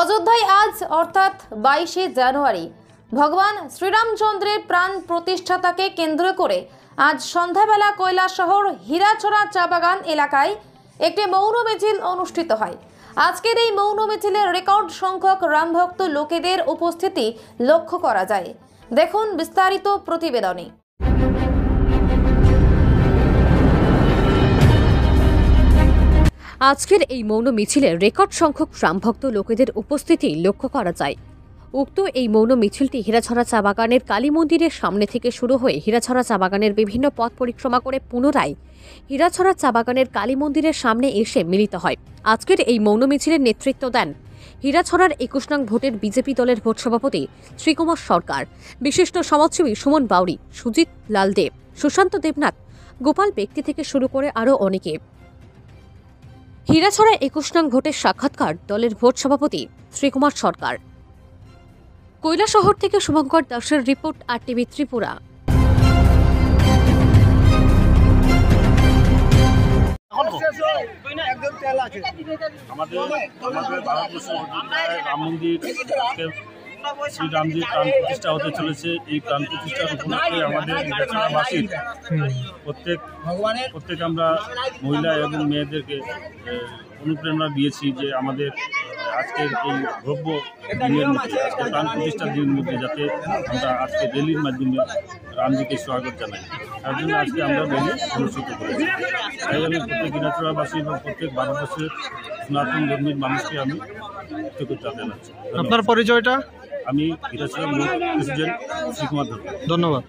অযোধ্যায় আজ অর্থাৎ 22শে জানুয়ারি ভগবান শ্রীরামচন্দ্রের প্রাণ প্রতিষ্ঠাতাকে কেন্দ্র করে আজ সন্ধ্যাবেলা কৈলাসহর হীরাছড়া চা বাগান এলাকায় একটি মৌন মিছিল অনুষ্ঠিত হয়। আজকের এই মৌন মিছিলের রেকর্ড সংখ্যক রামভক্ত লোকেদের উপস্থিতি লক্ষ্য করা যায়। দেখুন বিস্তারিত প্রতিবেদনে। আজকের এই মৌন মিছিলে রেকর্ড সংখ্যক রামভক্ত লোকেদের উপস্থিতি লক্ষ্য করা যায়। উক্ত এই মৌন মিছিলটি হীরাছড়া চা বাগানের কালী মন্দিরের সামনে থেকে শুরু হয়ে হীরাছড়া চা বাগানের বিভিন্ন পথ পরিক্রমা করে পুনরায় হীরাছড়া চা বাগানের কালী মন্দিরের সামনে এসে মিলিত হয়। আজকের এই মৌন মিছিলের নেতৃত্ব দেন হীরাছড়ার 21 নং ভোটের বিজেপি দলের ভোট সভাপতি শ্রীকুমার সরকার, বিশিষ্ট সমাজসেবী সুমন বাউরি, সুজিত লাল দেব, সুশান্ত দেবনাথ, গোপাল ব্যক্তি থেকে শুরু করে আরও অনেকে। হীরাছড়া 21 নং ভোটের সাক্ষাৎকার দলের ভোট সভাপতি শ্রীকুমার সরকার। কৈলাসহর থেকে শুভঙ্কর দাসের রিপোর্ট, RTV ত্রিপুরা। রাম মন্দির শ্রী রামজির প্রাণ প্রতিষ্ঠা হতে চলেছে। এই প্রাণ প্রতিষ্ঠার উপলক্ষে আমাদের হীরাছড়াবাসীর প্রত্যেক আমরা মহিলা এবং মেয়েদেরকে অনুপ্রেরণা দিয়েছি যে আমাদের আজকের এই ভব্য দিনের মধ্যে, আজকে প্রাণ প্রতিষ্ঠার দিনের মধ্যে যাতে আমরা আজকে র্যালির মাধ্যমে রামজিকে স্বাগত জানাই। তার জন্য আজকে আমরা র্যালি অনুষ্ঠিত করেছি। তাই আমি প্রত্যেক হীরাছড়াবাসী এবং প্রত্যেক ভারতবর্ষের সনাতন ধর্মের মানুষকে আমি কৃতজ্ঞতা জানাচ্ছি। আপনার পরিচয়টা? আমি হীরাছড়া প্রেসিডেন্ট শ্রীকুমার। ধন্যবাদ।